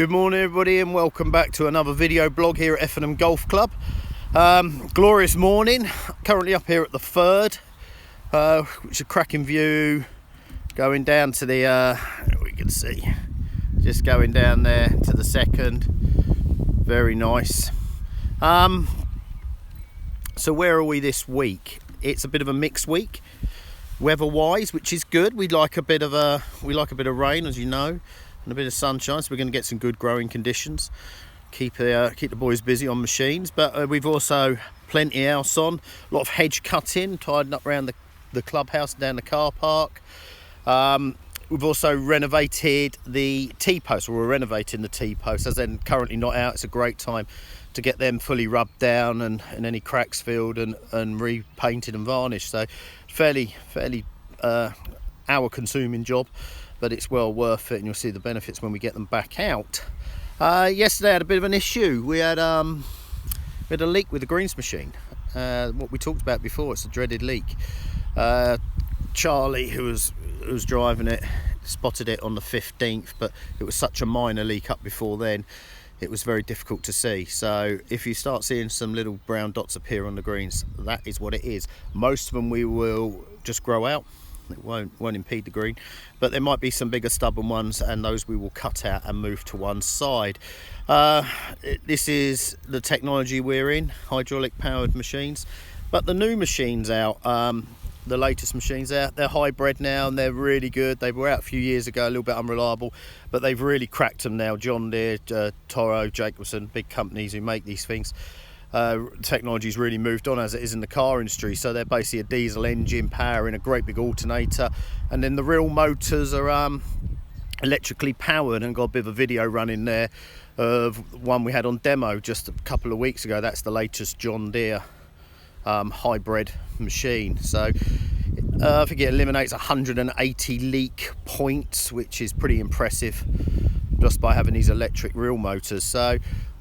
Good morning everybody and welcome back to another video blog here at Effingham Golf Club. Glorious morning, currently up here at the third, which is a cracking view going down to the, we can see, just going down there to the second, very nice. So where are we this week? It's a bit of a mixed week weather-wise, which is good. We like a bit of rain, as you know, and a bit of sunshine, so we're going to get some good growing conditions. Keep the boys busy on machines, but we've also plenty else on. A lot of hedge cutting, tidying up around the clubhouse and down the car park. We've also renovated the T-posts, or we're renovating the T-posts, as they're currently not out. It's a great time to get them fully rubbed down and any cracks filled and repainted and varnished. So fairly hour consuming job, but it's well worth it, and you'll see the benefits when we get them back out. Yesterday I had a bit of an issue. We had a leak with the greens machine. What we talked about before, it's a dreaded leak. Charlie, who was driving it, spotted it on the 15th, but it was such a minor leak up before then, it was very difficult to see. So if you start seeing some little brown dots appear on the greens, that is what it is. Most of them we will just grow out. It won't impede the green, but there might be some bigger stubborn ones, and those we will cut out and move to one side. This is the technology we're in, hydraulic powered machines, but the new machines out, the latest machines out, they're hybrid now and they're really good. They were out a few years ago, a little bit unreliable, but they've really cracked them now. John Deere, Toro, Jacobson, big companies who make these things. Technology's really moved on, as it is in the car industry. So they're basically a diesel engine powering a great big alternator, and then the real motors are electrically powered, and got a bit of a video running there of one we had on demo just a couple of weeks ago. That's the latest John Deere hybrid machine. So I think it eliminates 180 leak points, which is pretty impressive just by having these electric real motors. So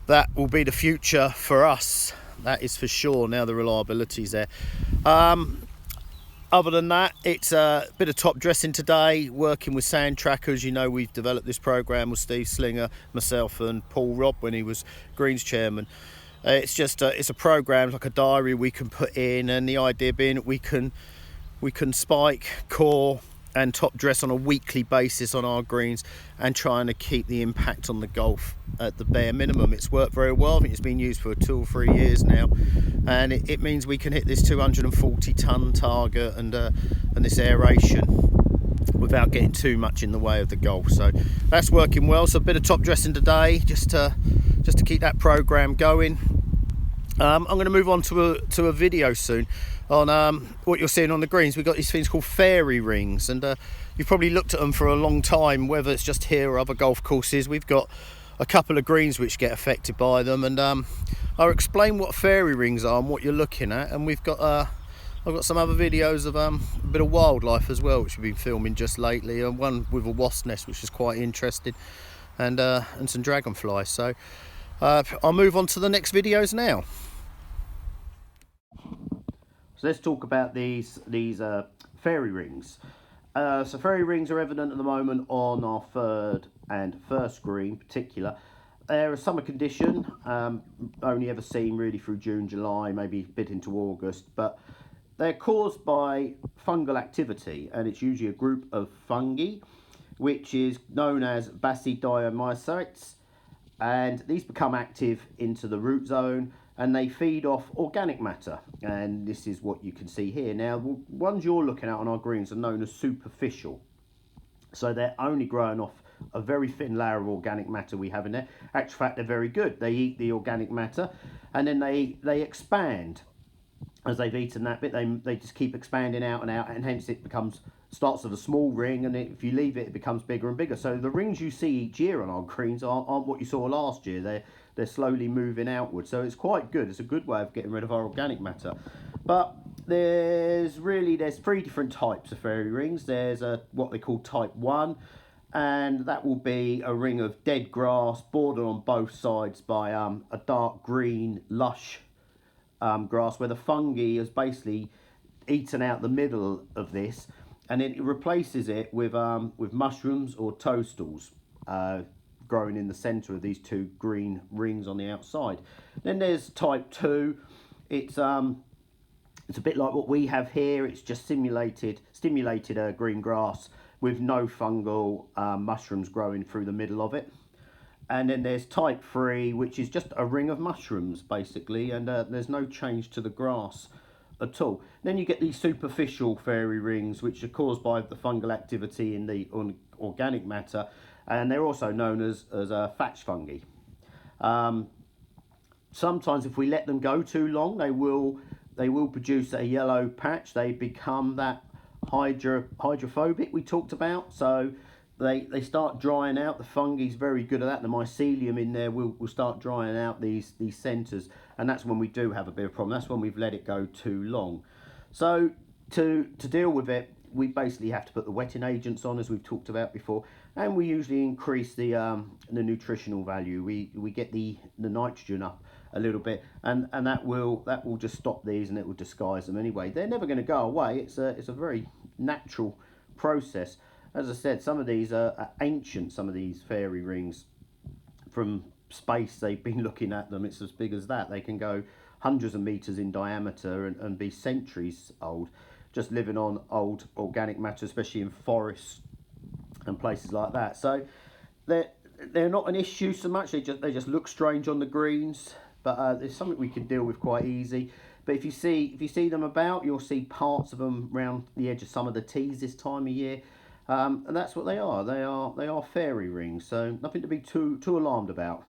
that will be the future for us, that is for sure, now the reliability's there. Other than that, it's a bit of top dressing today, working with sand trackers. You know, we've developed this program with Steve Slinger, myself and Paul Robb when he was Greens chairman. It's just it's a program, like a diary we can put in, and the idea being that we can spike, core and top dress on a weekly basis on our greens, and trying to keep the impact on the golf at the bare minimum. It's worked very well. I think it's been used for 2 or 3 years now, and it means we can hit this 240 ton target and this aeration without getting too much in the way of the golf. So that's working well. So a bit of top dressing today, just to keep that program going. I'm going to move on to a video soon on what you're seeing on the greens. We've got these things called fairy rings, and you've probably looked at them for a long time, whether it's just here or other golf courses. We've got a couple of greens which get affected by them, and I'll explain what fairy rings are and what you're looking at. And we've got I've got some other videos of a bit of wildlife as well, which we've been filming just lately, and one with a wasp nest, which is quite interesting, and some dragonfly. So I'll move on to the next videos now. So let's talk about these fairy rings. So fairy rings are evident at the moment on our third and first green in particular. They're a summer condition, only ever seen really through June, July, maybe a bit into August, but they're caused by fungal activity, and it's usually a group of fungi, which is known as basidiomycetes, and these become active into the root zone, and they feed off organic matter, and this is what you can see here. Now, the ones you're looking at on our greens are known as superficial, so they're only growing off a very thin layer of organic matter we have in there. Actual fact, they're very good. They eat the organic matter, and then they expand. As they've eaten that bit, they just keep expanding out, and hence it starts at a small ring, and if you leave it, it becomes bigger and bigger. So the rings you see each year on our greens aren't what you saw last year. They're slowly moving outward, so it's quite good. It's a good way of getting rid of our organic matter. But there's 3 different types of fairy rings. There's what they call type 1, and that will be a ring of dead grass bordered on both sides by a dark green lush grass, where the fungi has basically eaten out the middle of this, and it replaces it with mushrooms or toadstools. growing in the centre of these two green rings on the outside. Then there's type 2. It's a bit like what we have here. It's just stimulated green grass with no fungal mushrooms growing through the middle of it. And then there's type 3, which is just a ring of mushrooms basically, and there's no change to the grass at all. Then you get these superficial fairy rings, which are caused by the fungal activity in the organic matter, and they're also known as thatch fungi. Sometimes if we let them go too long, they will produce a yellow patch. They become that hydrophobic we talked about, so they start drying out. The fungi is very good at that. The mycelium in there will start drying out these centres, and that's when we do have a bit of a problem. That's when we've let it go too long. So to deal with it, we basically have to put the wetting agents on, as we've talked about before, and we usually increase the nutritional value. We get the nitrogen up a little bit, and that will just stop these, and it will disguise them anyway. They're never going to go away. It's a very natural process. As I said, some of these are ancient, some of these fairy rings. From space, they've been looking at them. It's as big as that. They can go hundreds of meters in diameter and be centuries old, just living on old organic matter, especially in forests and places like that. So they're not an issue so much. They just look strange on the greens, but it's something we can deal with quite easy. But if you see them about, you'll see parts of them around the edge of some of the teas this time of year. And that's what they are. They are fairy rings, so nothing to be too alarmed about.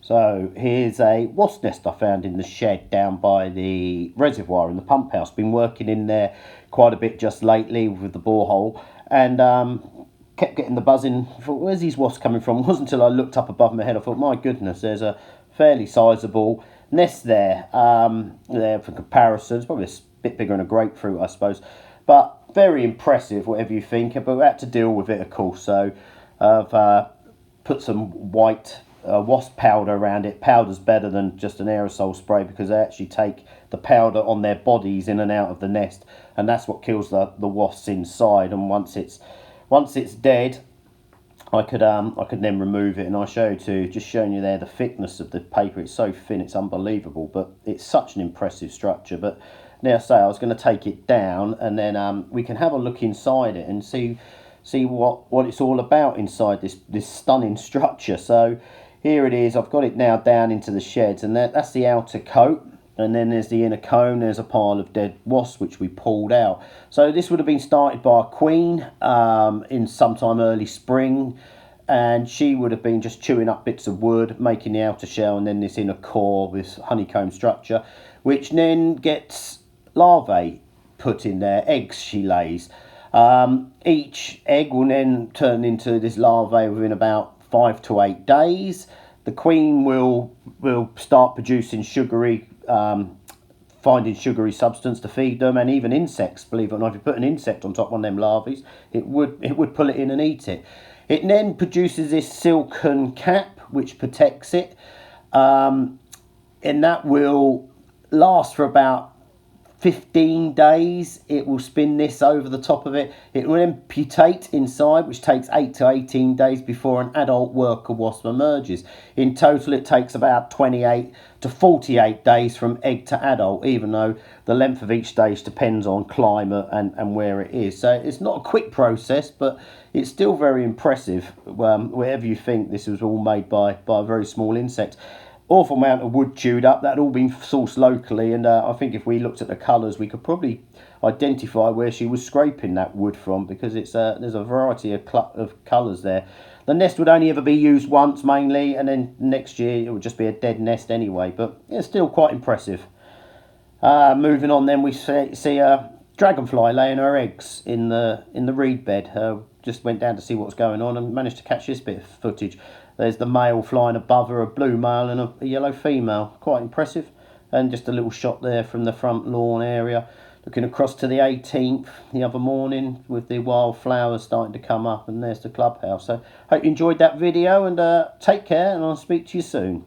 So here's a wasp nest I found in the shed down by the reservoir in the pump house. Been working in there quite a bit just lately with the borehole, and kept getting the buzzing. I thought, where's these wasps coming from? It wasn't until I looked up above my head I thought, my goodness, there's a fairly sizable nest there. There for comparison, it's probably a bit bigger than a grapefruit, I suppose, but very impressive, whatever you think. But we had to deal with it, of course. So I've put some white wasp powder around it. Powder's better than just an aerosol spray, because they actually take the powder on their bodies in and out of the nest, and that's what kills the wasps inside. And once it's dead, I could then remove it, and I showed you, just showing you there the thickness of the paper. It's so thin, it's unbelievable, but it's such an impressive structure. But now, say I was going to take it down, and then we can have a look inside it and see what it's all about inside this stunning structure. So here it is. I've got it now down into the sheds, and that's the outer coat, and then there's the inner cone. There's a pile of dead wasps which we pulled out. So this would have been started by a queen in sometime early spring, and she would have been just chewing up bits of wood, making the outer shell, and then this inner core, this honeycomb structure, which then gets larvae put in there, eggs she lays. Each egg will then turn into this larvae within about 5 to 8 days. The queen will start producing finding sugary substance to feed them, and even insects, believe it or not. If you put an insect on top of one of them larvae, it would pull it in and eat it. It then produces this silken cap which protects it, and that will last for about 15 days. It will spin this over the top of it. It will then putate inside, which takes 8 to 18 days before an adult worker wasp emerges. In total, it takes about 28 to 48 days from egg to adult, even though the length of each stage depends on climate and where it is. So it's not a quick process, but it's still very impressive. Wherever you think this was all made by a very small insect. Awful amount of wood chewed up. That had all been sourced locally, and I think if we looked at the colours, we could probably identify where she was scraping that wood from, because it's there's a variety of colours there. The nest would only ever be used once mainly, and then next year it would just be a dead nest anyway, but it's still quite impressive. Moving on then, we see a dragonfly laying her eggs in the reed bed. Just went down to see what was going on and managed to catch this bit of footage. There's the male flying above her, a blue male and a yellow female. Quite impressive. And just a little shot there from the front lawn area. Looking across to the 18th the other morning with the wildflowers starting to come up. And there's the clubhouse. So hope you enjoyed that video, and take care, and I'll speak to you soon.